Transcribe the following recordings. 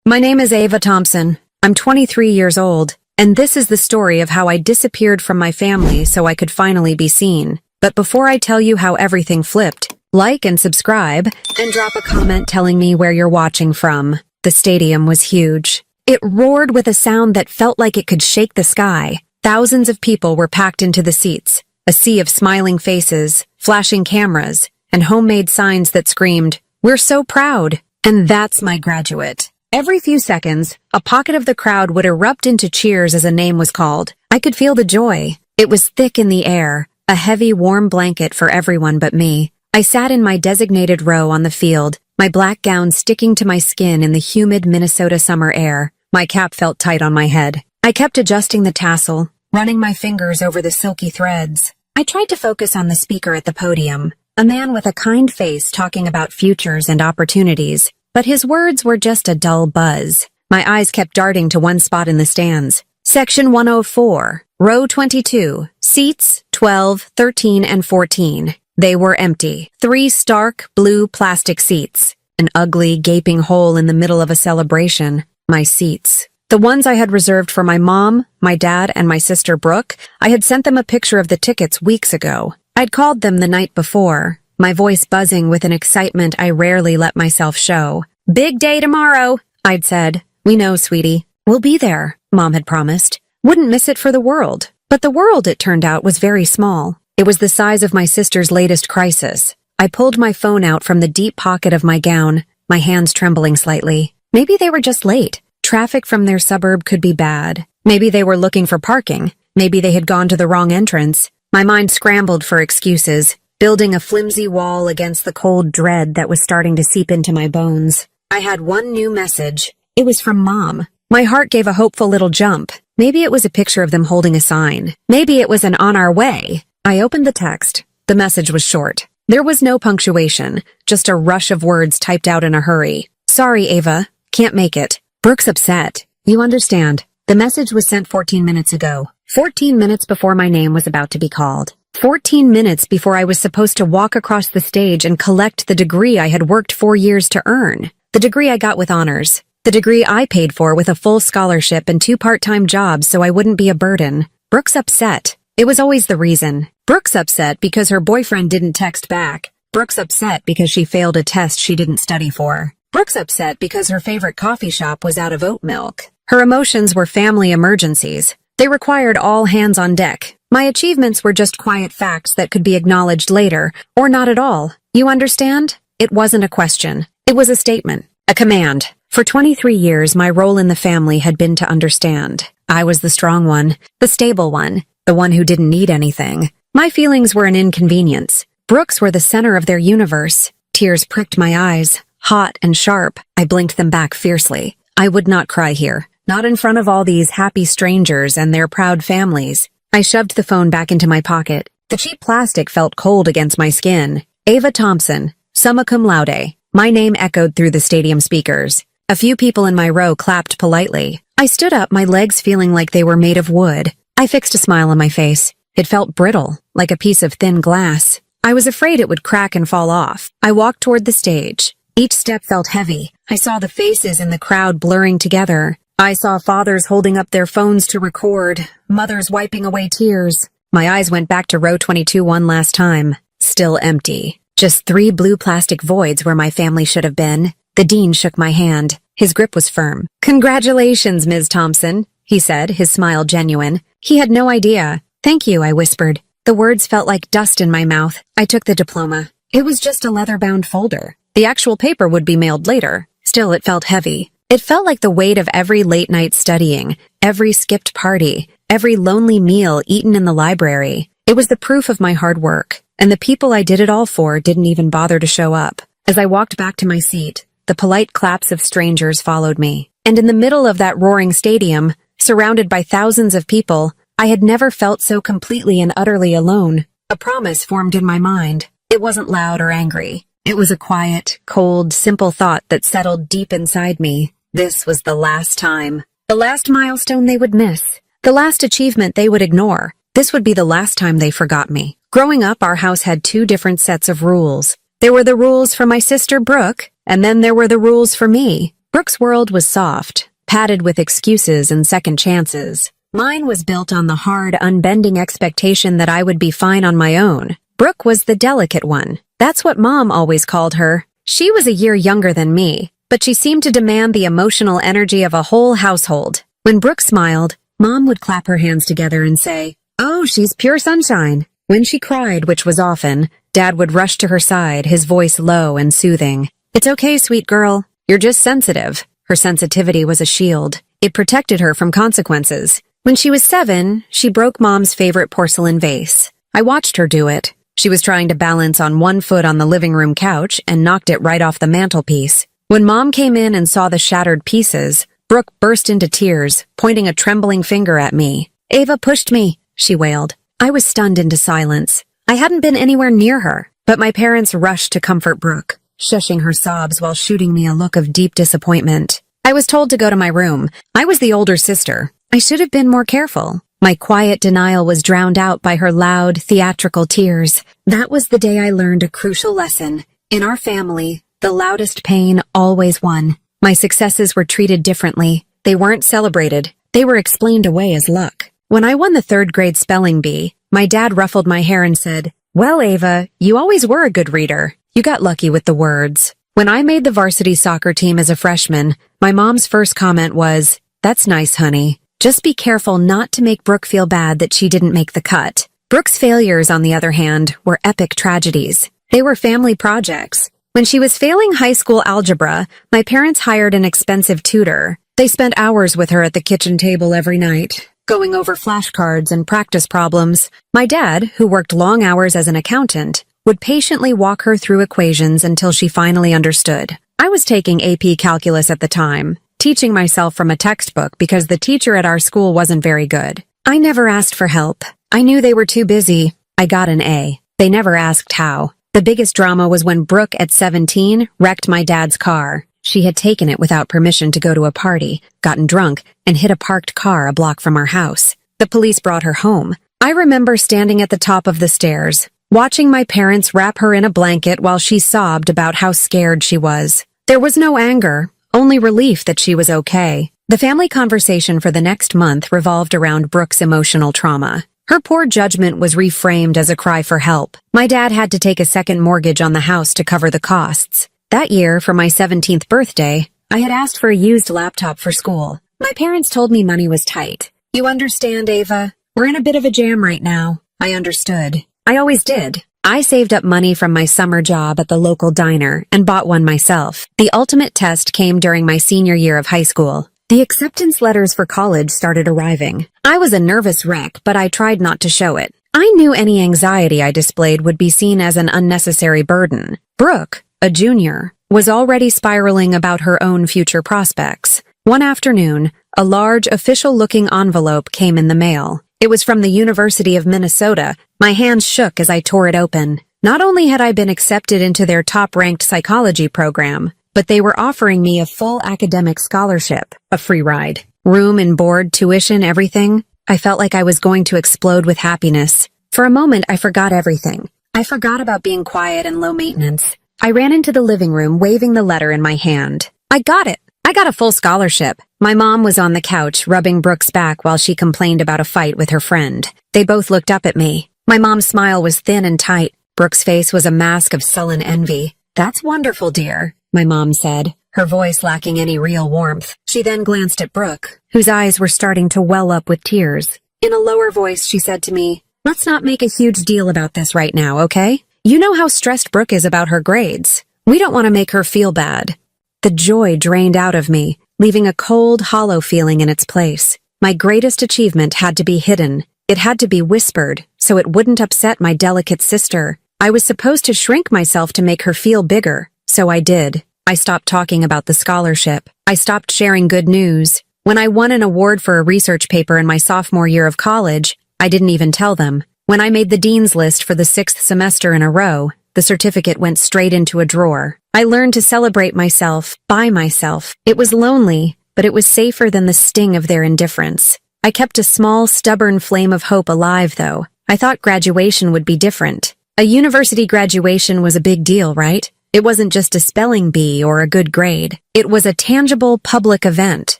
My name is Ava Thompson. I'm 23 years old, and this is the story of how I disappeared from my family so I could finally be seen. But before I tell you how everything flipped, like and subscribe, and drop a comment telling me where you're watching from. The stadium was huge. It roared with a sound that felt like it could shake the sky. Thousands of people were packed into the seats, a sea of smiling faces, flashing cameras, and homemade signs that screamed, "We're so proud!" And that's my graduate. Every few seconds, a pocket of the crowd would erupt into cheers as a name was called. I could feel the joy. It was thick in the air, a heavy, warm blanket for everyone but me. I sat in my designated row on the field, my black gown sticking to my skin in the humid Minnesota summer air. My cap felt tight on my head. I kept adjusting the tassel, running my fingers over the silky threads. I tried to focus on the speaker at the podium, a man with a kind face talking about futures and opportunities. But his words were just a dull buzz. My eyes kept darting to one spot in the stands. Section 104, row 22, seats 12, 13, and 14. They were empty. 3 stark, blue plastic seats. An ugly, gaping hole in the middle of a celebration. My seats. The ones I had reserved for my mom, my dad, and my sister Brooke. I had sent them a picture of the tickets weeks ago. I'd called them the night before, my voice buzzing with an excitement I rarely let myself show. "Big day tomorrow," I'd said. "We know, sweetie. We'll be there," Mom had promised. Wouldn't miss it for the world. But the world, it turned out, was very small. It was the size of my sister's latest crisis. I pulled my phone out from the deep pocket of my gown, my hands trembling slightly. Maybe they were just late. Traffic from their suburb could be bad. Maybe they were looking for parking. Maybe they had gone to the wrong entrance. My mind scrambled for excuses, building a flimsy wall against the cold dread that was starting to seep into my bones. I had one new message. It was from Mom. My heart gave a hopeful little jump. Maybe it was a picture of them holding a sign. Maybe it was an "on our way." I opened the text. The message was short. There was no punctuation, just a rush of words typed out in a hurry. "Sorry, Ava. Can't make it. Brooke's upset. You understand." The message was sent 14 minutes ago. 14 minutes before my name was about to be called. 14 minutes before I was supposed to walk across the stage and collect the degree I had worked 4 years to earn. The degree I got with honors. The degree I paid for with a full scholarship and 2 part-time jobs so I wouldn't be a burden. Brooke's upset. It was always the reason. Brooke's upset because her boyfriend didn't text back. Brooke's upset because she failed a test she didn't study for. Brooke's upset because her favorite coffee shop was out of oat milk. Her emotions were family emergencies. They required all hands on deck. My achievements were just quiet facts that could be acknowledged later, or not at all. You understand? It wasn't a question. It was a statement. A command. For 23 years, my role in the family had been to understand. I was the strong one, the stable one, the one who didn't need anything. My feelings were an inconvenience. Brooke's were the center of their universe. Tears pricked my eyes, hot and sharp. I blinked them back fiercely. I would not cry here. Not in front of all these happy strangers and their proud families. I shoved the phone back into my pocket. The cheap plastic felt cold against my skin. Ava Thompson, summa cum laude. My name echoed through the stadium speakers. A few people in my row clapped politely. I stood up, my legs feeling like they were made of wood. I fixed a smile on my face. It felt brittle, like a piece of thin glass. I was afraid it would crack and fall off. I walked toward the stage. Each step felt heavy. I saw the faces in the crowd blurring together. I saw fathers holding up their phones to record, mothers wiping away tears. My eyes went back to row 22 one last time. Still empty. Just 3 blue plastic voids where my family should have been. The dean shook my hand. His grip was firm. "Congratulations, Ms. Thompson," he said, his smile genuine. He had no idea. "Thank you," I whispered. The words felt like dust in my mouth. I took the diploma. It was just a leather-bound folder. The actual paper would be mailed later. Still, it felt heavy. It felt like the weight of every late night studying, every skipped party, every lonely meal eaten in the library. It was the proof of my hard work, and the people I did it all for didn't even bother to show up. As I walked back to my seat, the polite claps of strangers followed me. And in the middle of that roaring stadium, surrounded by thousands of people, I had never felt so completely and utterly alone. A promise formed in my mind. It wasn't loud or angry. It was a quiet, cold, simple thought that settled deep inside me. This was the last time. The last milestone they would miss. The last achievement they would ignore. This would be the last time they forgot me. Growing up, our house had 2 different sets of rules. There were the rules for my sister Brooke, and then there were the rules for me. Brooke's world was soft, padded with excuses and second chances. Mine was built on the hard, unbending expectation that I would be fine on my own. Brooke was the delicate one. That's what Mom always called her. She was a year younger than me, but she seemed to demand the emotional energy of a whole household. When Brooke smiled, Mom would clap her hands together and say, "Oh, she's pure sunshine." When she cried, which was often, Dad would rush to her side, his voice low and soothing. "It's okay, sweet girl. You're just sensitive." Her sensitivity was a shield. It protected her from consequences. When she was 7, she broke Mom's favorite porcelain vase. I watched her do it. She was trying to balance on one foot on the living room couch and knocked it right off the mantelpiece. When Mom came in and saw the shattered pieces, Brooke burst into tears, pointing a trembling finger at me. "Ava pushed me," she wailed. I was stunned into silence. I hadn't been anywhere near her, but my parents rushed to comfort Brooke, shushing her sobs while shooting me a look of deep disappointment. I was told to go to my room. I was the older sister. I should have been more careful. My quiet denial was drowned out by her loud, theatrical tears. That was the day I learned a crucial lesson. In our family, the loudest pain always won. My successes were treated differently. They weren't celebrated. They were explained away as luck. When I won the 3rd grade spelling bee, my dad ruffled my hair and said, "Well, Ava, you always were a good reader. You got lucky with the words." When I made the varsity soccer team as a freshman, my mom's first comment was, "That's nice, honey. Just be careful not to make Brooke feel bad that she didn't make the cut." Brooke's failures, on the other hand, were epic tragedies. They were family projects. When she was failing high school algebra, my parents hired an expensive tutor. They spent hours with her at the kitchen table every night, going over flashcards and practice problems. My dad, who worked long hours as an accountant, would patiently walk her through equations until she finally understood. I was taking AP calculus at the time, teaching myself from a textbook because the teacher at our school wasn't very good. I never asked for help. I knew they were too busy. I got an A. They never asked how. The biggest drama was when Brooke, at 17, wrecked my dad's car. She had taken it without permission to go to a party, gotten drunk, and hit a parked car a block from our house. The police brought her home. I remember standing at the top of the stairs, watching my parents wrap her in a blanket while she sobbed about how scared she was. There was no anger, only relief that she was okay. The family conversation for the next month revolved around Brooke's emotional trauma. Her poor judgment was reframed as a cry for help. My dad had to take a second mortgage on the house to cover the costs. That year, for my 17th birthday, I had asked for a used laptop for school. My parents told me money was tight. "You understand, Ava? We're in a bit of a jam right now." I understood. I always did. I saved up money from my summer job at the local diner and bought one myself. The ultimate test came during my senior year of high school. The acceptance letters for college started arriving. I was a nervous wreck, but I tried not to show it. I knew any anxiety I displayed would be seen as an unnecessary burden. Brooke, a junior, was already spiraling about her own future prospects. One afternoon, a large, official-looking envelope came in the mail. It was from the University of Minnesota. My hands shook as I tore it open. Not only had I been accepted into their top-ranked psychology program, but they were offering me a full academic scholarship, a free ride, room and board, tuition, everything. I felt like I was going to explode with happiness. For a moment, I forgot everything. I forgot about being quiet and low maintenance. I ran into the living room, waving the letter in my hand. I got it. I got a full scholarship. My mom was on the couch, rubbing Brooke's back while she complained about a fight with her friend. They both looked up at me. My mom's smile was thin and tight. Brooke's face was a mask of sullen envy. "That's wonderful, dear," my mom said, her voice lacking any real warmth. She then glanced at Brooke, whose eyes were starting to well up with tears. In a lower voice, she said to me, "Let's not make a huge deal about this right now, okay? You know how stressed Brooke is about her grades. We don't want to make her feel bad." The joy drained out of me, leaving a cold, hollow feeling in its place. My greatest achievement had to be hidden. It had to be whispered, so it wouldn't upset my delicate sister. I was supposed to shrink myself to make her feel bigger, so I did. I stopped talking about the scholarship. I stopped sharing good news. When I won an award for a research paper in my sophomore year of college, I didn't even tell them. When I made the dean's list for the 6th semester in a row, the certificate went straight into a drawer. I learned to celebrate myself, by myself. It was lonely, but it was safer than the sting of their indifference. I kept a small, stubborn flame of hope alive, though. I thought graduation would be different. A university graduation was a big deal, right? It wasn't just a spelling bee or a good grade. It was a tangible public event,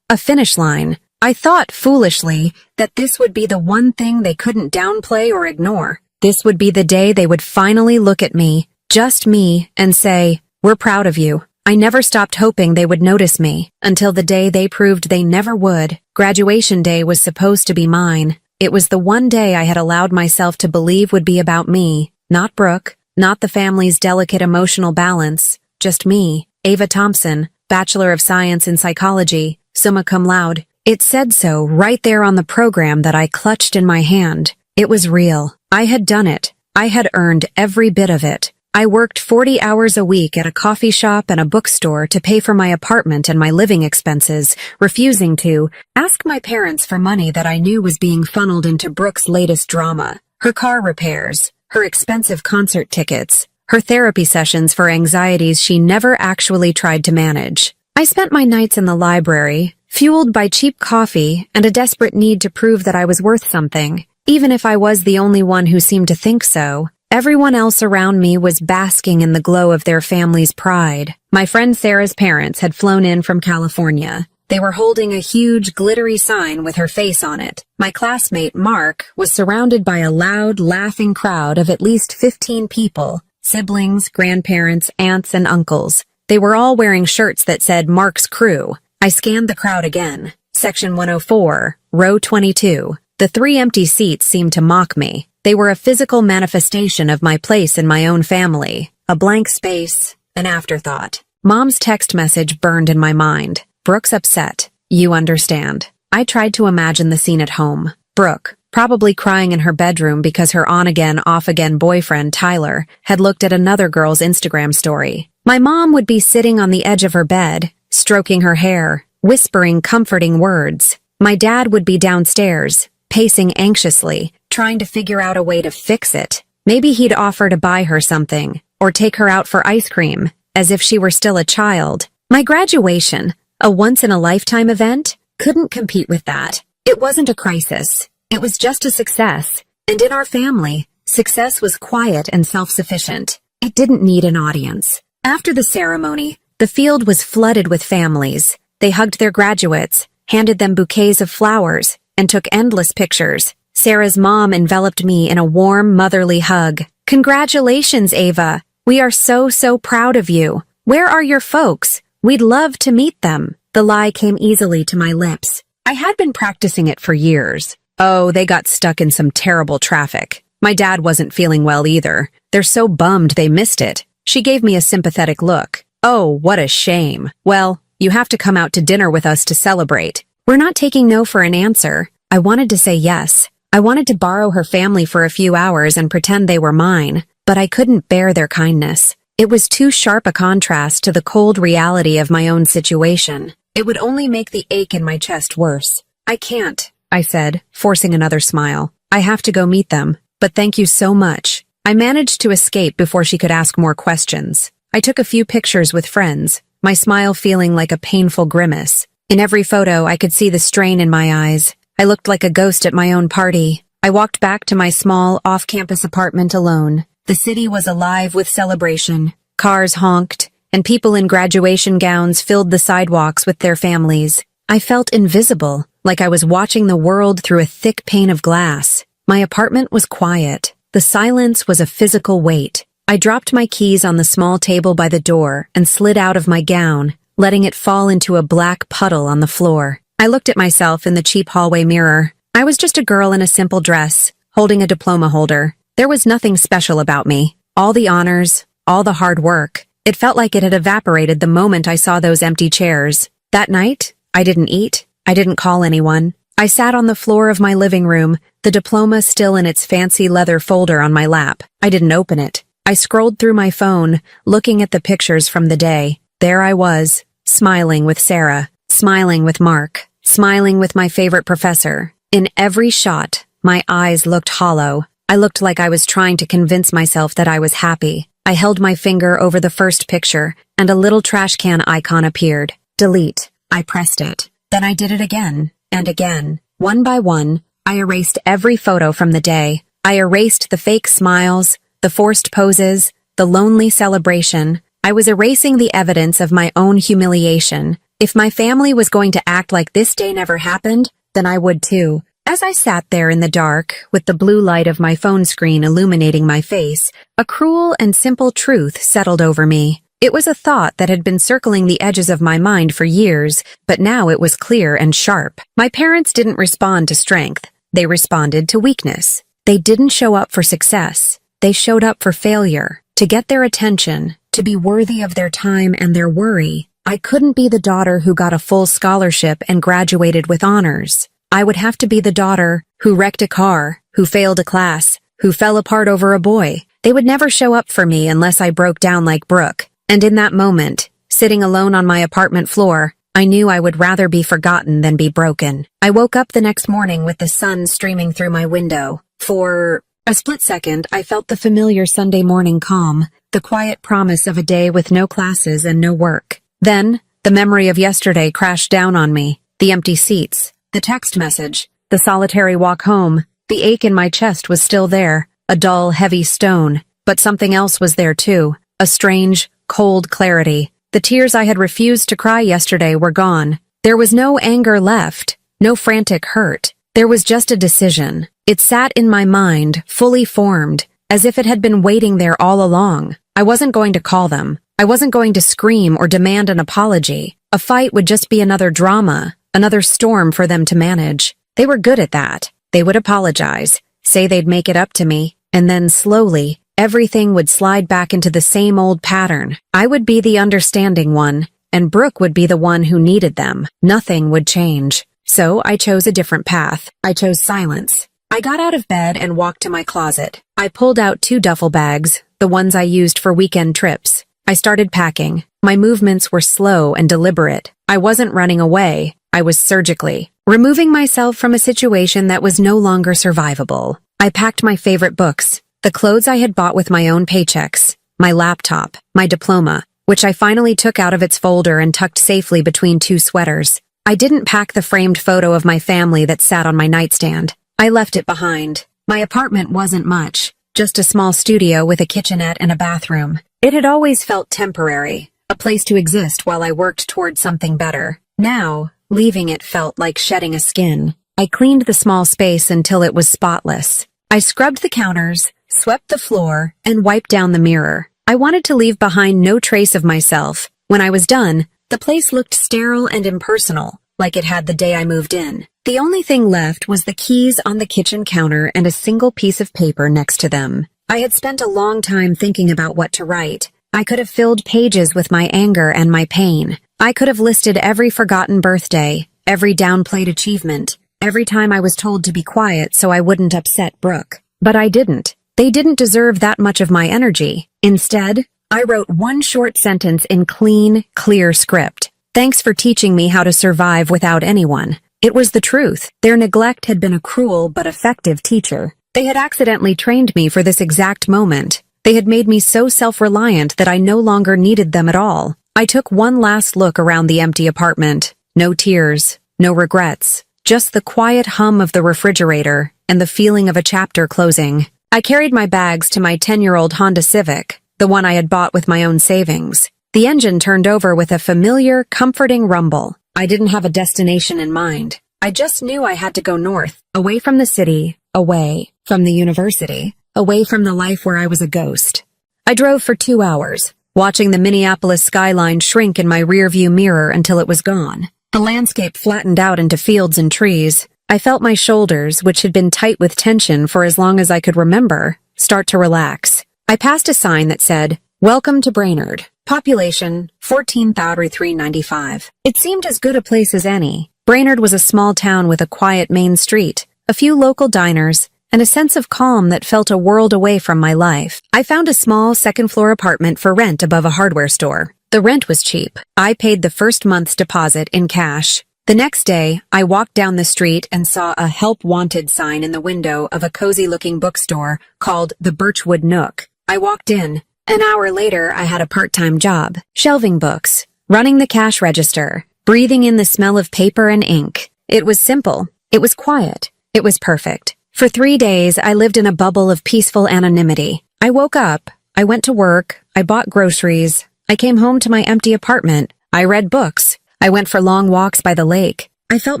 a finish line. I thought, foolishly, that this would be the one thing they couldn't downplay or ignore. This would be the day they would finally look at me, just me, and say, "We're proud of you." I never stopped hoping they would notice me, until the day they proved they never would. Graduation day was supposed to be mine. It was the one day I had allowed myself to believe would be about me, not Brooke, not the family's delicate emotional balance, just me, Ava Thompson, Bachelor of Science in Psychology, summa cum laude. It said so right there on the program that I clutched in my hand. It was real. I had done it. I had earned every bit of it. I worked 40 hours a week at a coffee shop and a bookstore to pay for my apartment and my living expenses, refusing to ask my parents for money that I knew was being funneled into Brooke's latest drama, her car repairs, her expensive concert tickets, her therapy sessions for anxieties she never actually tried to manage. I spent my nights in the library, fueled by cheap coffee and a desperate need to prove that I was worth something. Even if I was the only one who seemed to think so, everyone else around me was basking in the glow of their family's pride. My friend Sarah's parents had flown in from California. They were holding a huge, glittery sign with her face on it. My classmate, Mark, was surrounded by a loud, laughing crowd of at least 15 people, siblings, grandparents, aunts, and uncles. They were all wearing shirts that said Mark's Crew. I scanned the crowd again. Section 104, row 22. The 3 empty seats seemed to mock me. They were a physical manifestation of my place in my own family. A blank space, an afterthought. Mom's text message burned in my mind. Brooke's upset. You understand. I tried to imagine the scene at home. Brooke, probably crying in her bedroom because her on-again, off-again boyfriend, Tyler, had looked at another girl's Instagram story. My mom would be sitting on the edge of her bed, stroking her hair, whispering comforting words. My dad would be downstairs, pacing anxiously, trying to figure out a way to fix it. Maybe he'd offer to buy her something, or take her out for ice cream, as if she were still a child. My graduation, a once-in-a-lifetime event, couldn't compete with that. It wasn't a crisis. It was just a success. And in our family, success was quiet and self-sufficient. It didn't need an audience. After the ceremony, the field was flooded with families. They hugged their graduates, handed them bouquets of flowers, and took endless pictures. Sarah's mom enveloped me in a warm, motherly hug. Congratulations, Ava. We are so proud of you. Where are your folks? We'd love to meet them. The lie came easily to my lips. I had been practicing it for years. Oh, they got stuck in some terrible traffic. My dad wasn't feeling well either. They're so bummed they missed it. She gave me a sympathetic look. Oh, what a shame. Well, you have to come out to dinner with us to celebrate. We're not taking no for an answer. I wanted to say yes. I wanted to borrow her family for a few hours and pretend they were mine, but I couldn't bear their kindness. It was too sharp a contrast to the cold reality of my own situation. It would only make the ache in my chest worse. I can't, I said, forcing another smile. I have to go meet them, but thank you so much. I managed to escape before she could ask more questions. I took a few pictures with friends, my smile feeling like a painful grimace. In every photo, I could see the strain in my eyes. I looked like a ghost at my own party. I walked back to my small, off-campus apartment alone. The city was alive with celebration. Cars honked, and people in graduation gowns filled the sidewalks with their families. I felt invisible, like I was watching the world through a thick pane of glass. My apartment was quiet. The silence was a physical weight. I dropped my keys on the small table by the door and slid out of my gown, letting it fall into a black puddle on the floor. I looked at myself in the cheap hallway mirror. I was just a girl in a simple dress, holding a diploma holder. There was nothing special about me. All the honors, all the hard work. It felt like it had evaporated the moment I saw those empty chairs. That night, I didn't eat. I didn't call anyone. I sat on the floor of my living room, the diploma still in its fancy leather folder on my lap. I didn't open it. I scrolled through my phone, looking at the pictures from the day. There I was, smiling with Sarah, smiling with Mark, smiling with my favorite professor. In every shot, my eyes looked hollow. I looked like I was trying to convince myself that I was happy. I held my finger over the first picture, and a little trash can icon appeared. Delete. I pressed it. Then I did it again, and again. One by one, I erased every photo from the day. I erased the fake smiles, the forced poses, the lonely celebration. I was erasing the evidence of my own humiliation. If my family was going to act like this day never happened, then I would too. As I sat there in the dark, with the blue light of my phone screen illuminating my face, a cruel and simple truth settled over me. It was a thought that had been circling the edges of my mind for years, but now it was clear and sharp. My parents didn't respond to strength. They responded to weakness. They didn't show up for success. They showed up for failure. To get their attention, to be worthy of their time and their worry. I couldn't be the daughter who got a full scholarship and graduated with honors. I would have to be the daughter who wrecked a car, who failed a class, who fell apart over a boy. They would never show up for me unless I broke down like Brooke. And in that moment, sitting alone on my apartment floor, I knew I would rather be forgotten than be broken. I woke up the next morning with the sun streaming through my window. For a split second, I felt the familiar Sunday morning calm, the quiet promise of a day with no classes and no work. Then, the memory of yesterday crashed down on me. The empty seats, the text message, the solitary walk home. The ache in my chest was still there, a dull, heavy stone. But something else was there too, a strange, cold clarity. The tears I had refused to cry yesterday were gone. There was no anger left, no frantic hurt. There was just a decision. It sat in my mind, fully formed, as if it had been waiting there all along. I wasn't going to call them. I wasn't going to scream or demand an apology. A fight would just be another drama, another storm for them to manage. They were good at that. They would apologize, say they'd make it up to me, and then slowly, everything would slide back into the same old pattern. I would be the understanding one, and Brooke would be the one who needed them. Nothing would change. So I chose a different path. I chose silence. I got out of bed and walked to my closet. I pulled out 2 duffel bags, the ones I used for weekend trips. I started packing. My movements were slow and deliberate. I wasn't running away. I was surgically removing myself from a situation that was no longer survivable. I packed my favorite books, the clothes I had bought with my own paychecks, my laptop, my diploma, which I finally took out of its folder and tucked safely between 2 sweaters. I didn't pack the framed photo of my family that sat on my nightstand. I left it behind. My apartment wasn't much, just a small studio with a kitchenette and a bathroom. It had always felt temporary, a place to exist while I worked toward something better. Now, leaving it felt like shedding a skin. I cleaned the small space until it was spotless. I scrubbed the counters, swept the floor, and wiped down the mirror. I wanted to leave behind no trace of myself. When I was done, the place looked sterile and impersonal, like it had the day I moved in. The only thing left was the keys on the kitchen counter and a single piece of paper next to them. I had spent a long time thinking about what to write. I could have filled pages with my anger and my pain. I could have listed every forgotten birthday, every downplayed achievement, every time I was told to be quiet so I wouldn't upset Brooke. But I didn't. They didn't deserve that much of my energy. Instead, I wrote one short sentence in clean, clear script. Thanks for teaching me how to survive without anyone. It was the truth. Their neglect had been a cruel but effective teacher. They had accidentally trained me for this exact moment. They had made me so self-reliant that I no longer needed them at all. I took one last look around the empty apartment. No tears, no regrets, just the quiet hum of the refrigerator and the feeling of a chapter closing. I carried my bags to my 10-year-old Honda Civic, the one I had bought with my own savings. The engine turned over with a familiar, comforting rumble. I didn't have a destination in mind. I just knew I had to go north, away from the city, away from the university, away from the life where I was a ghost. I drove for 2 hours, watching the Minneapolis skyline shrink in my rearview mirror until it was gone. The landscape flattened out into fields and trees. I felt my shoulders, which had been tight with tension for as long as I could remember, start to relax. I passed a sign that said, "Welcome to Brainerd. Population, 14,395. It seemed as good a place as any. Brainerd was a small town with a quiet main street, a few local diners, and a sense of calm that felt a world away from my life. I found a small second-floor apartment for rent above a hardware store. The rent was cheap. I paid the first month's deposit in cash. The next day, I walked down the street and saw a help wanted sign in the window of a cozy-looking bookstore called the Birchwood Nook. I walked in. An hour later, I had a part-time job, shelving books, running the cash register, breathing in the smell of paper and ink. It was simple. It was quiet. It was perfect. For 3 days, I lived in a bubble of peaceful anonymity. I woke up, I went to work, I bought groceries, I came home to my empty apartment. I read books. I went for long walks by the lake. I felt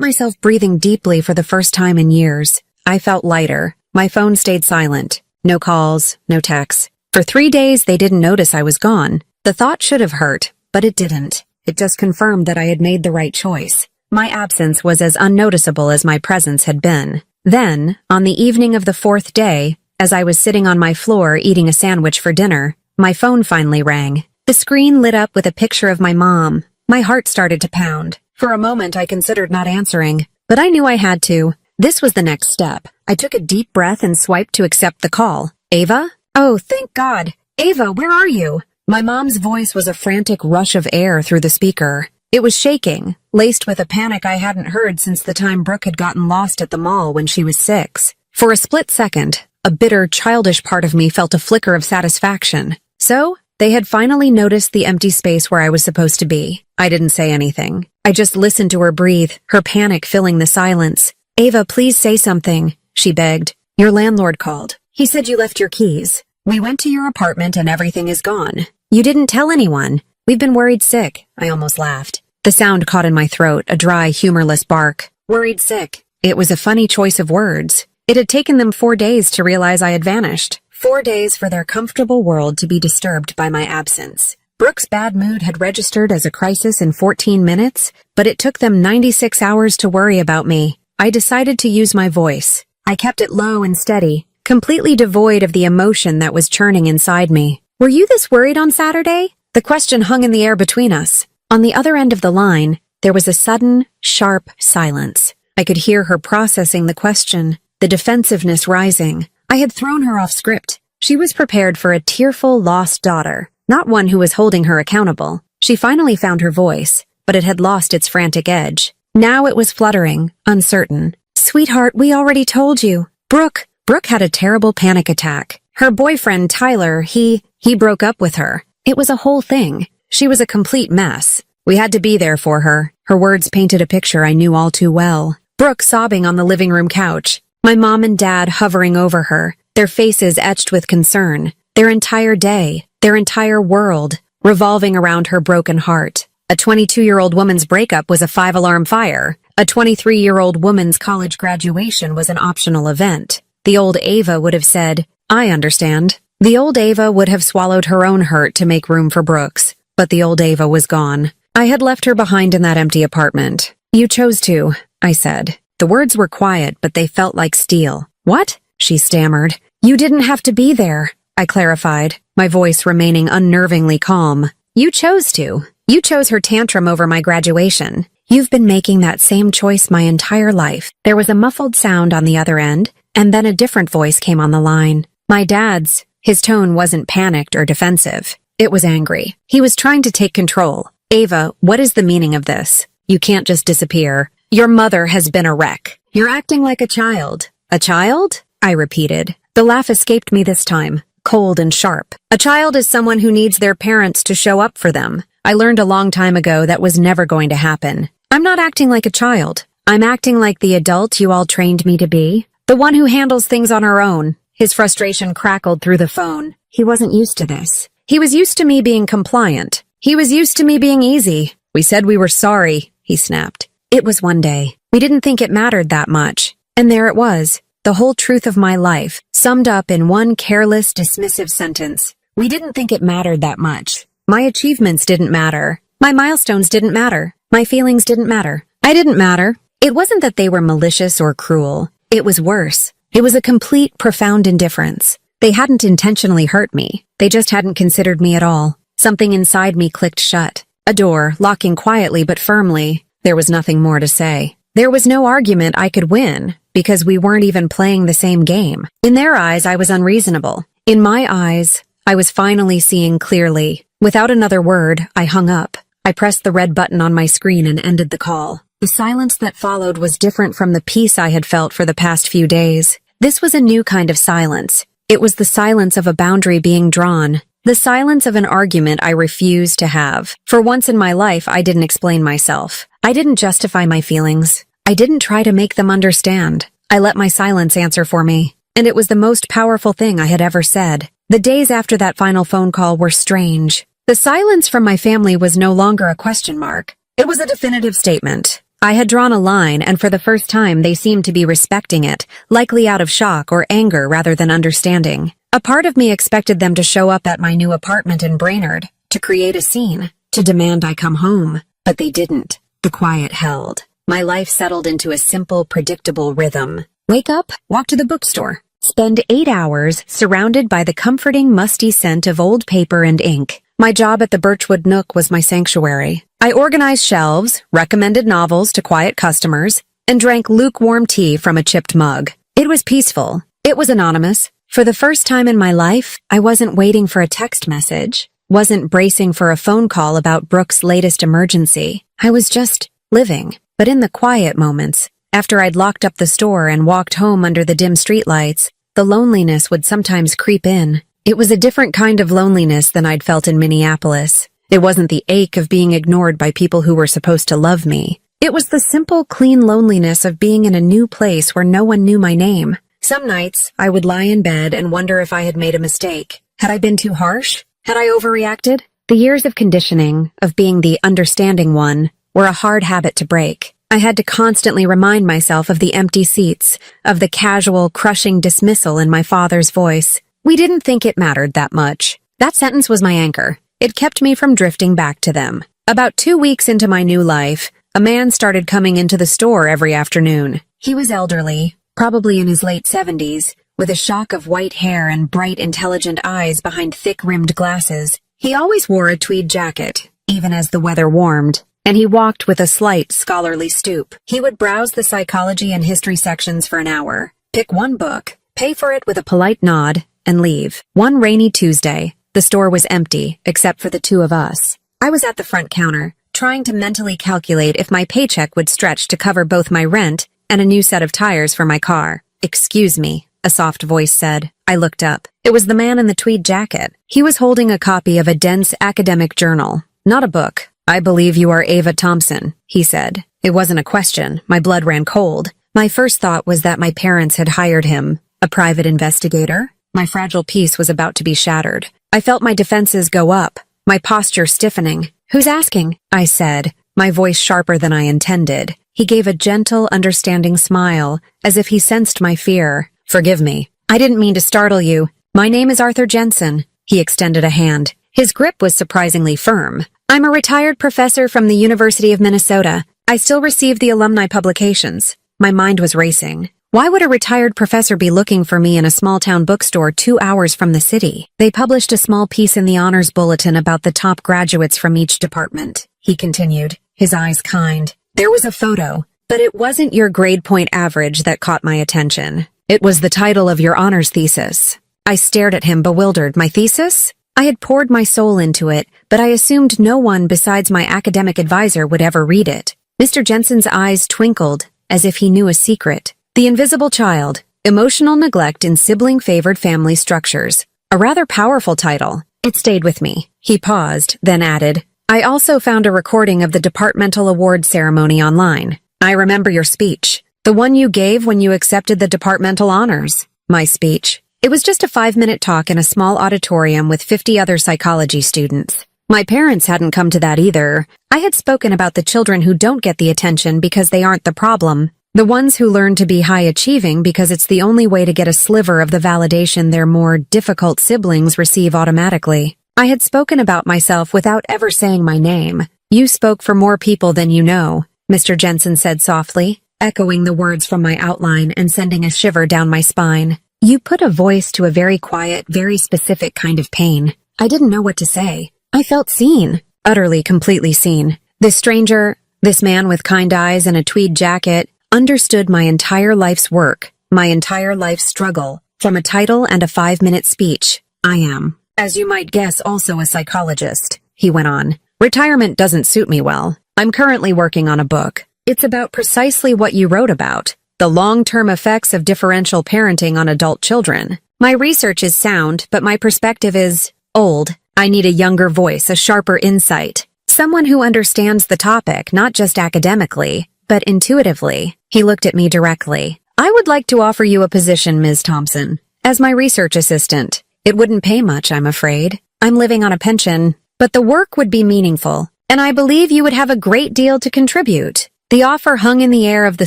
myself breathing deeply for the first time in years. I felt lighter. My phone stayed silent. No calls, no texts. For 3 days, they didn't notice I was gone. The thought should have hurt, but it didn't. It just confirmed that I had made the right choice. My absence was as unnoticeable as my presence had been. Then, on the evening of the 4th day, as I was sitting on my floor eating a sandwich for dinner, my phone finally rang. The screen lit up with a picture of my mom. My heart started to pound. For a moment, I considered not answering, but I knew I had to. This was the next step. I took a deep breath and swiped to accept the call. Ava? Oh, thank God. Ava, where are you? My mom's voice was a frantic rush of air through the speaker. It was shaking, laced with a panic I hadn't heard since the time Brooke had gotten lost at the mall when she was 6. For a split second, a bitter, childish part of me felt a flicker of satisfaction. So, they had finally noticed the empty space where I was supposed to be. I didn't say anything. I just listened to her breathe, her panic filling the silence. Ava, please say something, she begged. Your landlord called. He said you left your keys. We went to your apartment and everything is gone. You didn't tell anyone. We've been worried sick. I almost laughed. The sound caught in my throat, a dry, humorless bark. Worried sick. It was a funny choice of words. It had taken them 4 days to realize I had vanished. 4 days for their comfortable world to be disturbed by my absence. Brooke's bad mood had registered as a crisis in 14 minutes, but it took them 96 hours to worry about me. I decided to use my voice. I kept it low and steady, completely devoid of the emotion that was churning inside me. Were you this worried on Saturday? The question hung in the air between us. On the other end of the line, there was a sudden, sharp silence. I could hear her processing the question, the defensiveness rising. I had thrown her off script. She was prepared for a tearful, lost daughter, not one who was holding her accountable. She finally found her voice, but it had lost its frantic edge. Now it was fluttering, uncertain. Sweetheart, we already told you. Brooke had a terrible panic attack. Her boyfriend, Tyler, he broke up with her. It was a whole thing. She was a complete mess. We had to be there for her. Her words painted a picture I knew all too well. Brooke sobbing on the living room couch. My mom and dad hovering over her, their faces etched with concern. Their entire day, their entire world, revolving around her broken heart. A 22-year-old woman's breakup was a 5-alarm fire. A 23-year-old woman's college graduation was an optional event. The old Ava would have said, I understand. The old Ava would have swallowed her own hurt to make room for Brooke's. But the old Ava was gone. I had left her behind in that empty apartment. You chose to, I said. The words were quiet, but they felt like steel. What? She stammered. You didn't have to be there, I clarified, my voice remaining unnervingly calm. You chose to. You chose her tantrum over my graduation. You've been making that same choice my entire life. There was a muffled sound on the other end, and then a different voice came on the line. My dad's. His tone wasn't panicked or defensive. It was angry. He was trying to take control. Ava, what is the meaning of this? You can't just disappear. Your mother has been a wreck. You're acting like a child. A child? I repeated. The laugh escaped me this time, cold and sharp. A child is someone who needs their parents to show up for them. I learned a long time ago that was never going to happen. I'm not acting like a child. I'm acting like the adult you all trained me to be. The one who handles things on her own. His frustration crackled through the phone. He wasn't used to this. He was used to me being compliant. He was used to me being easy. We said we were sorry, he snapped. It was one day. We didn't think it mattered that much. And there it was. The whole truth of my life, summed up in one careless, dismissive sentence. We didn't think it mattered that much. My achievements didn't matter. My milestones didn't matter. My feelings didn't matter. I didn't matter. It wasn't that they were malicious or cruel. It was worse. It was a complete, profound indifference. They hadn't intentionally hurt me. They just hadn't considered me at all. Something inside me clicked shut. A door, locking quietly but firmly. There was nothing more to say. There was no argument I could win, because we weren't even playing the same game. In their eyes, I was unreasonable. In my eyes, I was finally seeing clearly. Without another word, I hung up. I pressed the red button on my screen and ended the call. The silence that followed was different from the peace I had felt for the past few days. This was a new kind of silence. It was the silence of a boundary being drawn. The silence of an argument I refused to have. For once in my life, I didn't explain myself. I didn't justify my feelings. I didn't try to make them understand. I let my silence answer for me. And it was the most powerful thing I had ever said. The days after that final phone call were strange. The silence from my family was no longer a question mark. It was a definitive statement. I had drawn a line, and for the first time they seemed to be respecting it, likely out of shock or anger rather than understanding. A part of me expected them to show up at my new apartment in Brainerd, to create a scene, to demand I come home. But they didn't. The quiet held. My life settled into a simple, predictable rhythm. Wake up, walk to the bookstore. Spend 8 hours surrounded by the comforting, musty scent of old paper and ink. My job at the Birchwood Nook was my sanctuary. I organized shelves, recommended novels to quiet customers, and drank lukewarm tea from a chipped mug. It was peaceful. It was anonymous. For the first time in my life, I wasn't waiting for a text message, wasn't bracing for a phone call about Brooke's latest emergency. I was just living. But in the quiet moments, after I'd locked up the store and walked home under the dim streetlights, the loneliness would sometimes creep in. It was a different kind of loneliness than I'd felt in Minneapolis. It wasn't the ache of being ignored by people who were supposed to love me. It was the simple, clean loneliness of being in a new place where no one knew my name. Some nights, I would lie in bed and wonder if I had made a mistake. Had I been too harsh? Had I overreacted? The years of conditioning, of being the understanding one, were a hard habit to break. I had to constantly remind myself of the empty seats, of the casual, crushing dismissal in my father's voice. We didn't think it mattered that much. That sentence was my anchor. It kept me from drifting back to them. About 2 weeks into my new life, a man started coming into the store every afternoon. He was elderly, probably in his late 70s, with a shock of white hair and bright, intelligent eyes behind thick-rimmed glasses. He always wore a tweed jacket, even as the weather warmed, and he walked with a slight, scholarly stoop. He would browse the psychology and history sections for an hour, pick one book, pay for it with a polite nod, and leave. One rainy Tuesday, the store was empty, except for the two of us. I was at the front counter, trying to mentally calculate if my paycheck would stretch to cover both my rent and a new set of tires for my car. "Excuse me," a soft voice said. I looked up. It was the man in the tweed jacket. He was holding a copy of a dense academic journal, not a book. "I believe you are Ava Thompson," he said. It wasn't a question. My blood ran cold. My first thought was that my parents had hired him. A private investigator? My fragile peace was about to be shattered. I felt my defenses go up, my posture stiffening. "Who's asking?" I said, my voice sharper than I intended. He gave a gentle, understanding smile, as if he sensed my fear. "Forgive me. I didn't mean to startle you. My name is Arthur Jensen." He extended a hand. His grip was surprisingly firm. "I'm a retired professor from the University of Minnesota. I still receive the alumni publications." My mind was racing. Why would a retired professor be looking for me in a small-town bookstore 2 hours from the city? They published a small piece in the honors bulletin about the top graduates from each department. He continued, his eyes kind. "There was a photo, but it wasn't your grade point average that caught my attention. It was the title of your honors thesis." I stared at him, bewildered. My thesis? I had poured my soul into it, but I assumed no one besides my academic advisor would ever read it. Mr. Jensen's eyes twinkled, as if he knew a secret. "The Invisible Child, Emotional Neglect in Sibling-Favored Family Structures." A rather powerful title. It stayed with me. He paused, then added, "I also found a recording of the departmental award ceremony online. I remember your speech. The one you gave when you accepted the departmental honors." My speech. It was just a 5-minute talk in a small auditorium with 50 other psychology students. My parents hadn't come to that either. I had spoken about the children who don't get the attention because they aren't the problem. The ones who learn to be high-achieving because it's the only way to get a sliver of the validation their more difficult siblings receive automatically. I had spoken about myself without ever saying my name. "You spoke for more people than you know," Mr. Jensen said softly, echoing the words from my outline and sending a shiver down my spine. "You put a voice to a very quiet, very specific kind of pain." I didn't know what to say. I felt seen, utterly, completely seen. This stranger, this man with kind eyes and a tweed jacket, understood my entire life's work, my entire life's struggle, from a title and a 5-minute speech. "I am, as you might guess, also a psychologist," he went on. "Retirement doesn't suit me well. I'm currently working on a book. It's about precisely what you wrote about, the long-term effects of differential parenting on adult children. My research is sound, but my perspective is old. I need a younger voice, a sharper insight. Someone who understands the topic, not just academically, but intuitively." He looked at me directly. "I would like to offer you a position, Ms. Thompson, as my research assistant. It wouldn't pay much, I'm afraid. I'm living on a pension. but the work would be meaningful, and I believe you would have a great deal to contribute. The offer hung in the air of the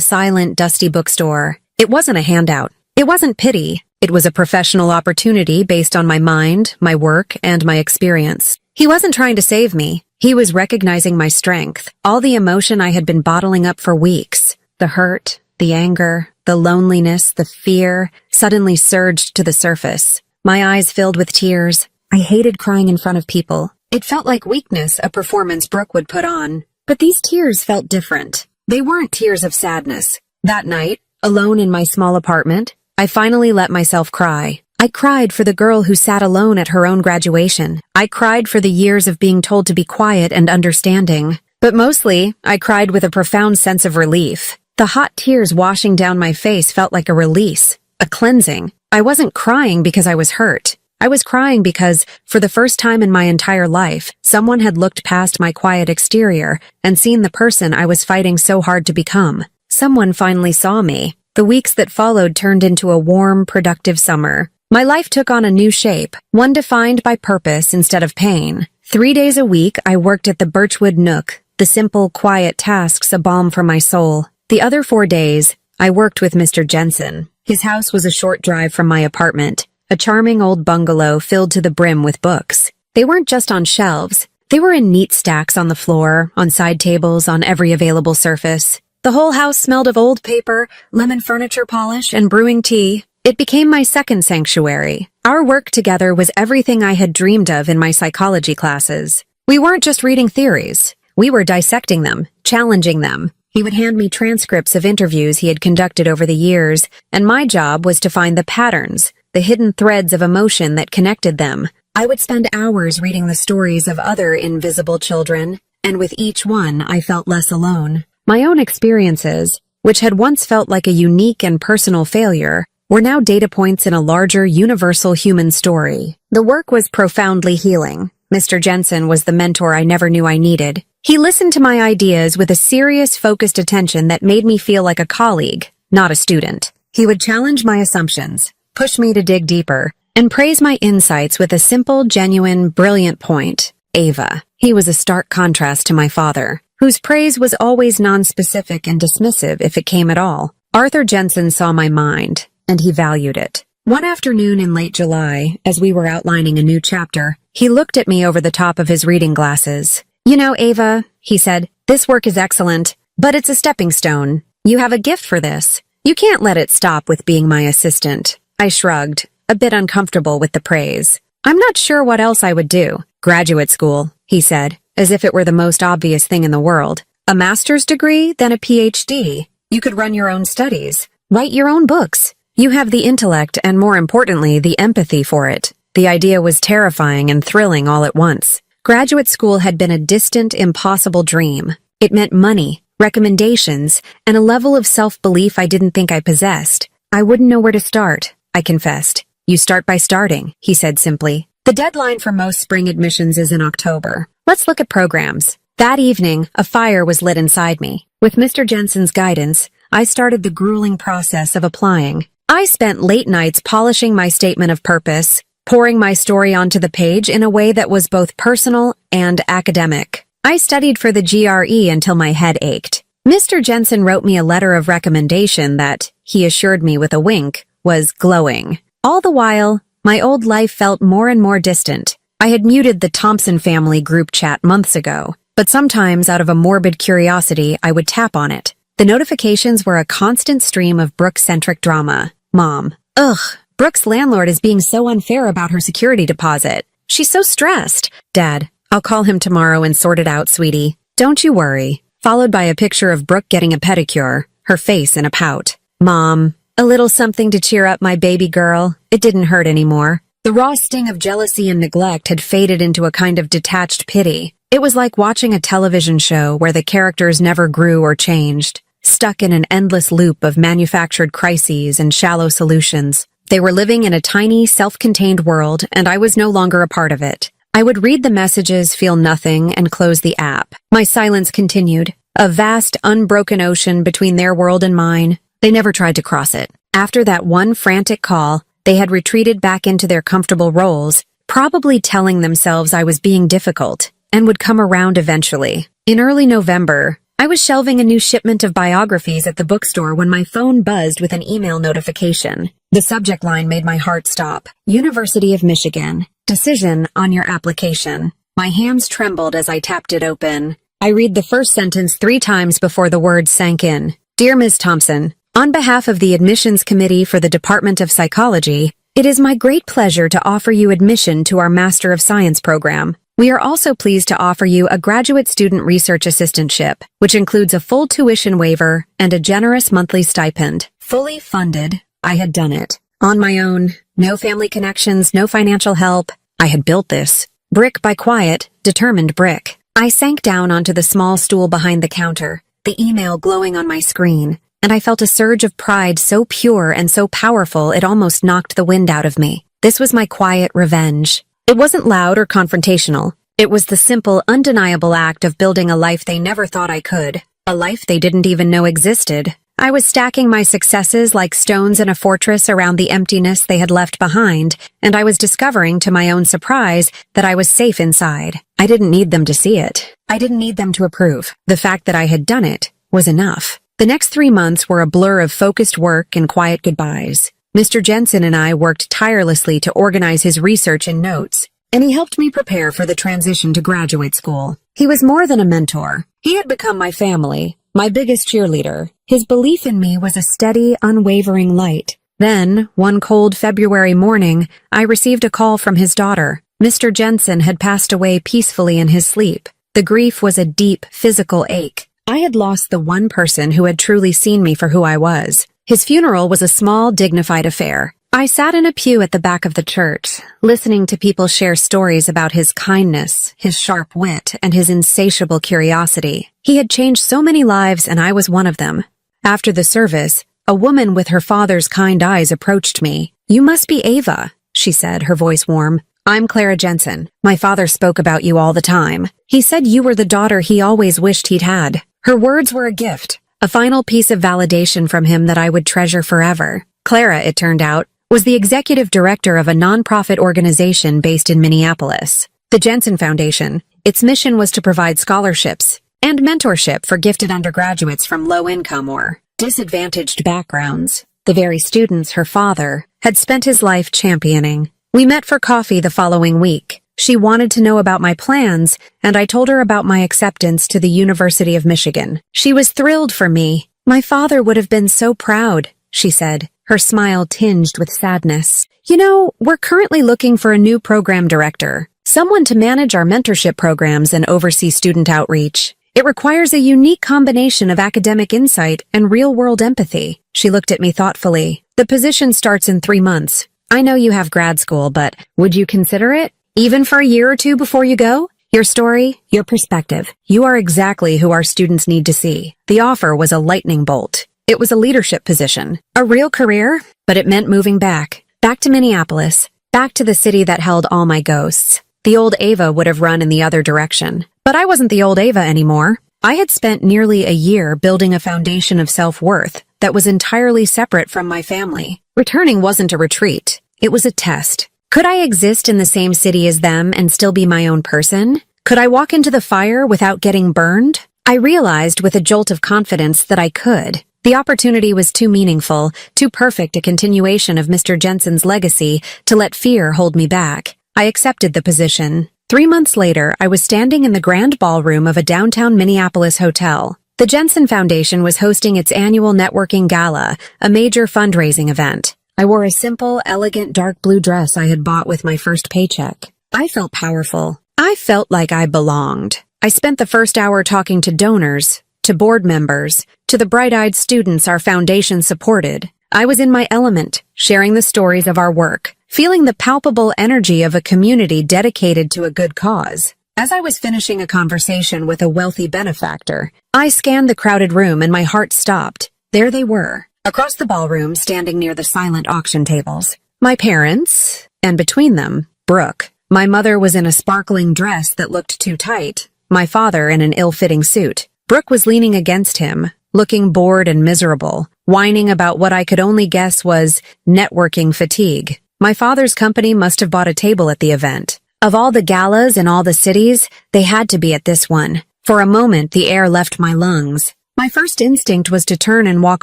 silent, dusty bookstore. It wasn't a handout. It wasn't pity. It was a professional opportunity based on my mind, my work, and my experience. He wasn't trying to save me. He was recognizing my strength, all the emotion I had been bottling up for weeks. The hurt, the anger, the loneliness, the fear suddenly surged to the surface. My eyes filled with tears. I hated crying in front of people. It felt like weakness, a performance Brooke would put on. But these tears felt different. They weren't tears of sadness. That night, alone in my small apartment, I finally let myself cry. I cried for the girl who sat alone at her own graduation. I cried for the years of being told to be quiet and understanding. But mostly, I cried with a profound sense of relief. The hot tears washing down my face felt like a release, a cleansing. I wasn't crying because I was hurt. I was crying because, for the first time in my entire life, someone had looked past my quiet exterior and seen the person I was fighting so hard to become. Someone finally saw me. The weeks that followed turned into a warm, productive summer. My life took on a new shape, one defined by purpose instead of pain. 3 days a week, I worked at the Birchwood Nook, the simple, quiet tasks a balm for my soul. The other 4 days, I worked with Mr. Jensen. His house was a short drive from my apartment, a charming old bungalow filled to the brim with books. They weren't just on shelves. They were in neat stacks on the floor, on side tables, on every available surface. The whole house smelled of old paper, lemon furniture polish, and brewing tea. It became my second sanctuary. Our work together was everything I had dreamed of in my psychology classes. We weren't just reading theories. We were dissecting them, challenging them. He would hand me transcripts of interviews he had conducted over the years, and my job was to find the patterns, the hidden threads of emotion that connected them. I would spend hours reading the stories of other invisible children, and with each one I felt less alone. My own experiences, which had once felt like a unique and personal failure, were now data points in a larger, universal human story. The work was profoundly healing. Mr. Jensen was the mentor I never knew I needed. He listened to my ideas with a serious, focused attention that made me feel like a colleague, not a student. He would challenge my assumptions, push me to dig deeper, and praise my insights with a simple, genuine, brilliant point. Ava. He was a stark contrast to my father, whose praise was always nonspecific and dismissive if it came at all. Arthur Jensen saw my mind, and he valued it. One afternoon in late July, as we were outlining a new chapter, he looked at me over the top of his reading glasses. "You know, Ava," he said, "this work is excellent, but it's a stepping stone. You have a gift for this. You can't let it stop with being my assistant." I shrugged, a bit uncomfortable with the praise. "I'm not sure what else I would do." "Graduate school," he said, as if it were the most obvious thing in the world. "A master's degree, then a PhD. You could run your own studies, write your own books. You have the intellect and, more importantly, the empathy for it." The idea was terrifying and thrilling all at once. Graduate school had been a distant, impossible dream. It meant money, recommendations, and a level of self-belief I didn't think I possessed. "I wouldn't know where to start," I confessed. "You start by starting," he said simply. "The deadline for most spring admissions is in October. Let's look at programs." That evening, a fire was lit inside me. With Mr. Jensen's guidance, I started the grueling process of applying. I spent late nights polishing my statement of purpose, pouring my story onto the page in a way that was both personal and academic. I studied for the GRE until my head ached. Mr. Jensen wrote me a letter of recommendation that, he assured me with a wink, was glowing. All the while, my old life felt more and more distant. I had muted the Thompson family group chat months ago, but sometimes out of a morbid curiosity, I would tap on it. The notifications were a constant stream of Brooke-centric drama. Mom. Ugh, Brooke's landlord is being so unfair about her security deposit. She's so stressed. Dad, I'll call him tomorrow and sort it out, sweetie. Don't you worry. Followed by a picture of Brooke getting a pedicure, her face in a pout. Mom, a little something to cheer up my baby girl. It didn't hurt anymore. The raw sting of jealousy and neglect had faded into a kind of detached pity. It was like watching a television show where the characters never grew or changed, stuck in an endless loop of manufactured crises and shallow solutions. They were living in a tiny, self-contained world, and I was no longer a part of it. I would read the messages, feel nothing, and close the app. My silence continued, a vast, unbroken ocean between their world and mine. They never tried to cross it. After that one frantic call, they had retreated back into their comfortable roles, probably telling themselves I was being difficult and would come around eventually. In early November, I was shelving a new shipment of biographies at the bookstore when my phone buzzed with an email notification. The subject line made my heart stop. University of Michigan. Decision on your application. My hands trembled as I tapped it open. I read the first sentence 3 times before the words sank in. Dear Ms. Thompson, on behalf of the Admissions Committee for the Department of Psychology, it is my great pleasure to offer you admission to our Master of Science program. We are also pleased to offer you a graduate student research assistantship, which includes a full tuition waiver and a generous monthly stipend. Fully funded, I had done it. On my own, no family connections, no financial help. I had built this. Brick by quiet, determined brick. I sank down onto the small stool behind the counter, the email glowing on my screen, and I felt a surge of pride so pure and so powerful it almost knocked the wind out of me. This was my quiet revenge. It wasn't loud or confrontational. It was the simple, undeniable act of building a life they never thought I could, a life they didn't even know existed. I was stacking my successes like stones in a fortress around the emptiness they had left behind, and I was discovering to my own surprise that I was safe inside. I didn't need them to see it. I didn't need them to approve. The fact that I had done it was enough. The next 3 months were a blur of focused work and quiet goodbyes. Mr. Jensen and I worked tirelessly to organize his research and notes, and he helped me prepare for the transition to graduate school. He was more than a mentor. He had become my family, my biggest cheerleader. His belief in me was a steady, unwavering light. Then, one cold February morning, I received a call from his daughter. Mr. Jensen had passed away peacefully in his sleep. The grief was a deep, physical ache. I had lost the one person who had truly seen me for who I was. His funeral was a small, dignified affair. I sat in a pew at the back of the church, listening to people share stories about his kindness, his sharp wit, and his insatiable curiosity. He had changed so many lives, and I was one of them. After the service, a woman with her father's kind eyes approached me. "You must be Ava," she said, her voice warm. "I'm Clara Jensen. My father spoke about you all the time. He said you were the daughter he always wished he'd had." Her words were a gift, a final piece of validation from him that I would treasure forever. Clara, it turned out, was the executive director of a nonprofit organization based in Minneapolis, the Jensen Foundation. Its mission was to provide scholarships and mentorship for gifted undergraduates from low-income or disadvantaged backgrounds, the very students her father had spent his life championing. We met for coffee the following week. She wanted to know about my plans, and I told her about my acceptance to the University of Michigan. She was thrilled for me. "My father would have been so proud," she said, her smile tinged with sadness. "You know, we're currently looking for a new program director, someone to manage our mentorship programs and oversee student outreach. It requires a unique combination of academic insight and real-world empathy." She looked at me thoughtfully. "The position starts in 3 months. I know you have grad school, but would you consider it? Even for a year or 2 before you go? Your story, your perspective. You are exactly who our students need to see." The offer was a lightning bolt. It was a leadership position, a real career, but it meant moving back to Minneapolis, back to the city that held all my ghosts. The old Ava would have run in the other direction, but I wasn't the old Ava anymore. I had spent nearly a year building a foundation of self-worth that was entirely separate from my family. Returning wasn't a retreat. It was a test. Could I exist in the same city as them and still be my own person? Could I walk into the fire without getting burned? I realized with a jolt of confidence that I could. The opportunity was too meaningful, too perfect a continuation of Mr. Jensen's legacy to let fear hold me back. I accepted the position. 3 months later, I was standing in the grand ballroom of a downtown Minneapolis hotel. The Jensen Foundation was hosting its annual networking gala, a major fundraising event. I wore a simple, elegant dark blue dress I had bought with my first paycheck. I felt powerful. I felt like I belonged. I spent the first hour talking to donors, to board members, to the bright-eyed students our foundation supported. I was in my element, sharing the stories of our work, feeling the palpable energy of a community dedicated to a good cause. As I was finishing a conversation with a wealthy benefactor, I scanned the crowded room and my heart stopped. There they were, across the ballroom, standing near the silent auction tables. My parents, and between them, Brooke. My mother was in a sparkling dress that looked too tight, my father in an ill-fitting suit. Brooke was leaning against him, looking bored and miserable, whining about what I could only guess was networking fatigue. My father's company must have bought a table at the event. Of all the galas in all the cities, they had to be at this one. For a moment, the air left my lungs. My first instinct was to turn and walk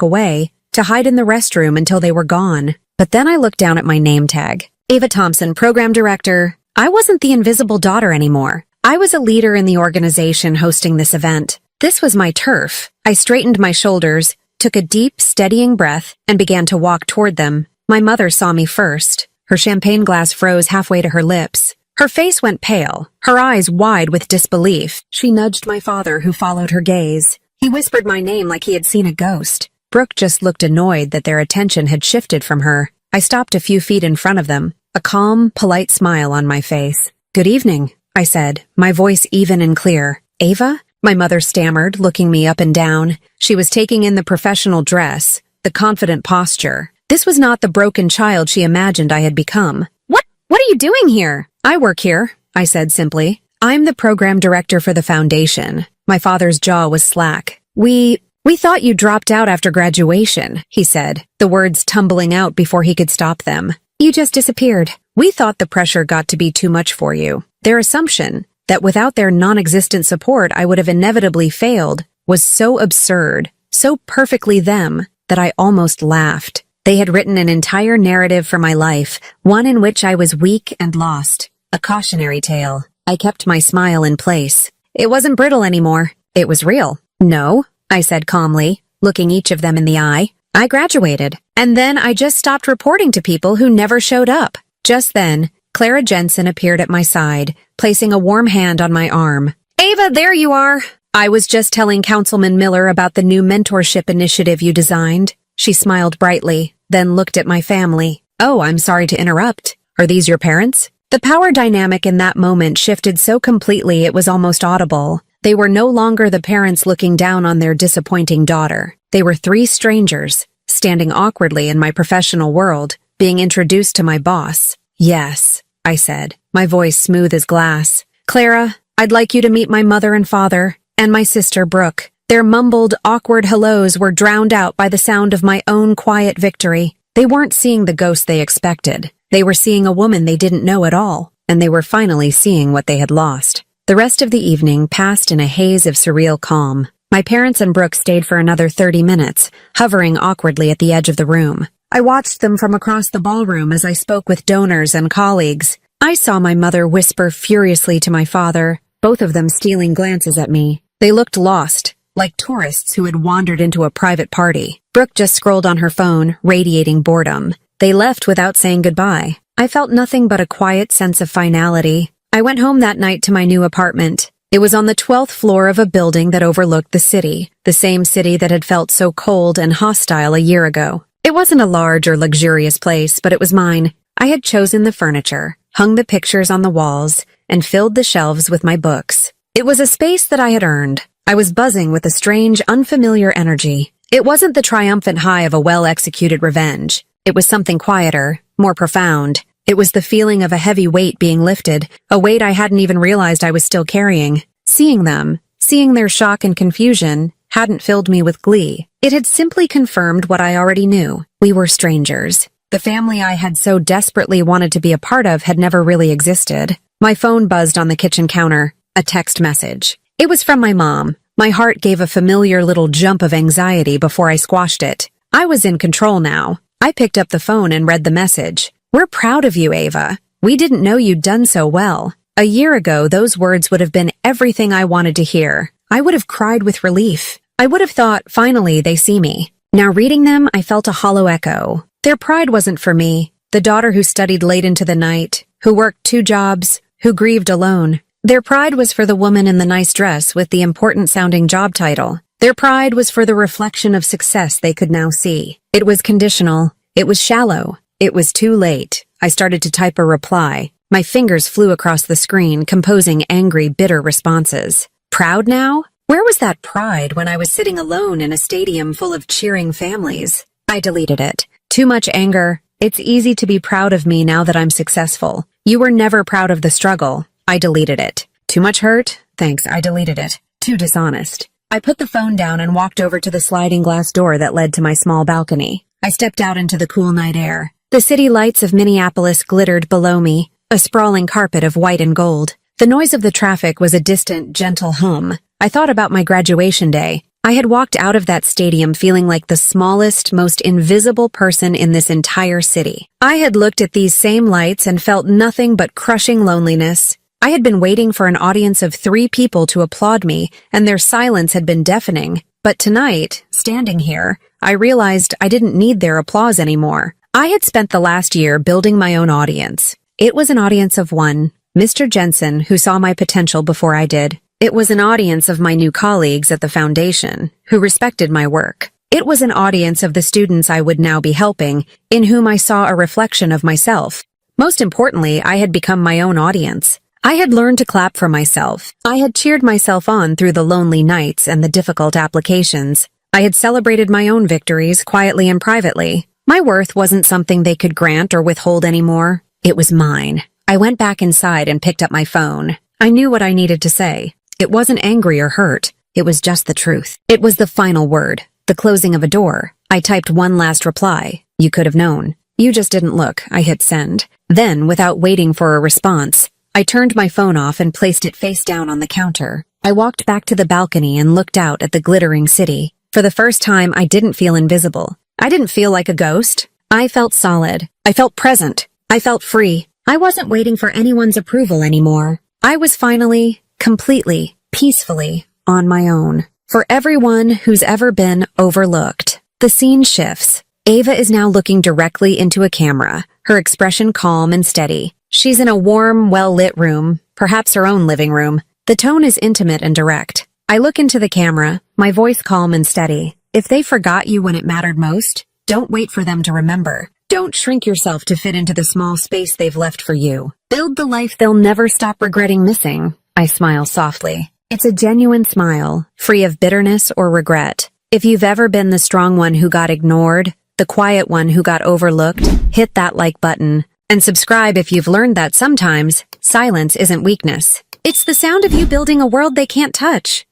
away, to hide in the restroom until they were gone. But then I looked down at my name tag. Ava Thompson, Program Director. I wasn't the invisible daughter anymore. I was a leader in the organization hosting this event. This was my turf. I straightened my shoulders, took a deep, steadying breath, and began to walk toward them. My mother saw me first. Her champagne glass froze halfway to her lips. Her face went pale, her eyes wide with disbelief. She nudged my father, who followed her gaze. He whispered my name like he had seen a ghost. Brooke just looked annoyed that their attention had shifted from her. I stopped a few feet in front of them, a calm, polite smile on my face. "Good evening," I said, my voice even and clear. "Ava?" My mother stammered, looking me up and down. She was taking in the professional dress, the confident posture. This was not the broken child she imagined I had become. What are you doing here?" "I work here," I said simply. "I'm the program director for the foundation." My father's jaw was slack. We thought you dropped out after graduation," he said, the words tumbling out before he could stop them. "You just disappeared. We thought the pressure got to be too much for you." Their assumption that without their non-existent support I would have inevitably failed was so absurd, so perfectly them, that I almost laughed. They had written an entire narrative for my life, one in which I was weak and lost. A cautionary tale. I kept my smile in place. It wasn't brittle anymore. It was real. "No," I said calmly, looking each of them in the eye. "I graduated. And then I just stopped reporting to people who never showed up." Just then, Clara Jensen appeared at my side, placing a warm hand on my arm. "Ava, there you are. I was just telling Councilman Miller about the new mentorship initiative you designed." She smiled brightly, then looked at my family. "Oh, I'm sorry to interrupt. Are these your parents?" The power dynamic in that moment shifted so completely it was almost audible. They were no longer the parents looking down on their disappointing daughter. They were three strangers, standing awkwardly in my professional world, being introduced to my boss. "Yes," I said, my voice smooth as glass. "Clara, I'd like you to meet my mother and father, and my sister Brooke." Their mumbled, awkward hellos were drowned out by the sound of my own quiet victory. They weren't seeing the ghost they expected. They were seeing a woman they didn't know at all, and they were finally seeing what they had lost. The rest of the evening passed in a haze of surreal calm. My parents and Brooke stayed for another 30 minutes, hovering awkwardly at the edge of the room. I watched them from across the ballroom as I spoke with donors and colleagues. I saw my mother whisper furiously to my father, both of them stealing glances at me. They looked lost, like tourists who had wandered into a private party. Brooke just scrolled on her phone, radiating boredom. They left without saying goodbye. I felt nothing but a quiet sense of finality. I went home that night to my new apartment. It was on the 12th floor of a building that overlooked the city, the same city that had felt so cold and hostile a year ago. It wasn't a large or luxurious place, but it was mine. I had chosen the furniture, hung the pictures on the walls, and filled the shelves with my books. It was a space that I had earned. I was buzzing with a strange, unfamiliar energy. It wasn't the triumphant high of a well-executed revenge. It was something quieter, more profound. It was the feeling of a heavy weight being lifted, a weight I hadn't even realized I was still carrying. Seeing them, seeing their shock and confusion, hadn't filled me with glee. It had simply confirmed what I already knew. We were strangers. The family I had so desperately wanted to be a part of had never really existed. My phone buzzed on the kitchen counter, a text message. It was from my mom. My heart gave a familiar little jump of anxiety before I squashed it. I was in control now. I picked up the phone and read the message. "We're proud of you, Ava. We didn't know you'd done so well." A year ago, those words would have been everything I wanted to hear. I would have cried with relief. I would have thought, finally, they see me. Now reading them, I felt a hollow echo. Their pride wasn't for me, the daughter who studied late into the night, who worked 2 jobs, who grieved alone. Their pride was for the woman in the nice dress with the important-sounding job title. Their pride was for the reflection of success they could now see. It was conditional. It was shallow. It was too late. I started to type a reply. My fingers flew across the screen, composing angry, bitter responses. Proud now? Where was that pride when I was sitting alone in a stadium full of cheering families? I deleted it. Too much anger. It's easy to be proud of me now that I'm successful. You were never proud of the struggle. I deleted it. Too much hurt? Thanks, I deleted it. Too dishonest. I put the phone down and walked over to the sliding glass door that led to my small balcony. I stepped out into the cool night air. The city lights of Minneapolis glittered below me, a sprawling carpet of white and gold. The noise of the traffic was a distant, gentle hum. I thought about my graduation day. I had walked out of that stadium feeling like the smallest, most invisible person in this entire city. I had looked at these same lights and felt nothing but crushing loneliness. I had been waiting for an audience of 3 people to applaud me, and their silence had been deafening. But tonight, standing here, I realized I didn't need their applause anymore. I had spent the last year building my own audience. It was an audience of one, Mr. Jensen, who saw my potential before I did. It was an audience of my new colleagues at the foundation, who respected my work. It was an audience of the students I would now be helping, in whom I saw a reflection of myself. Most importantly, I had become my own audience. I had learned to clap for myself. I had cheered myself on through the lonely nights and the difficult applications. I had celebrated my own victories quietly and privately. My worth wasn't something they could grant or withhold anymore. It was mine. I went back inside and picked up my phone. I knew what I needed to say. It wasn't angry or hurt. It was just the truth. It was the final word, the closing of a door. I typed one last reply. You could have known. You just didn't look. I hit send. Then, without waiting for a response, I turned my phone off and placed it face down on the counter. I walked back to the balcony and looked out at the glittering city. For the first time, I didn't feel invisible. I didn't feel like a ghost. I felt solid. I felt present. I felt free. I wasn't waiting for anyone's approval anymore. I was finally, completely, peacefully, on my own. For everyone who's ever been overlooked, the scene shifts. Ava is now looking directly into a camera, her expression calm and steady. She's in a warm, well-lit room, perhaps her own living room. The tone is intimate and direct. I look into the camera, my voice calm and steady. If they forgot you when it mattered most, don't wait for them to remember. Don't shrink yourself to fit into the small space they've left for you. Build the life they'll never stop regretting missing. I smile softly. It's a genuine smile, free of bitterness or regret. If you've ever been the strong one who got ignored, the quiet one who got overlooked, hit that like button. And subscribe if you've learned that sometimes silence isn't weakness. It's the sound of you building a world they can't touch.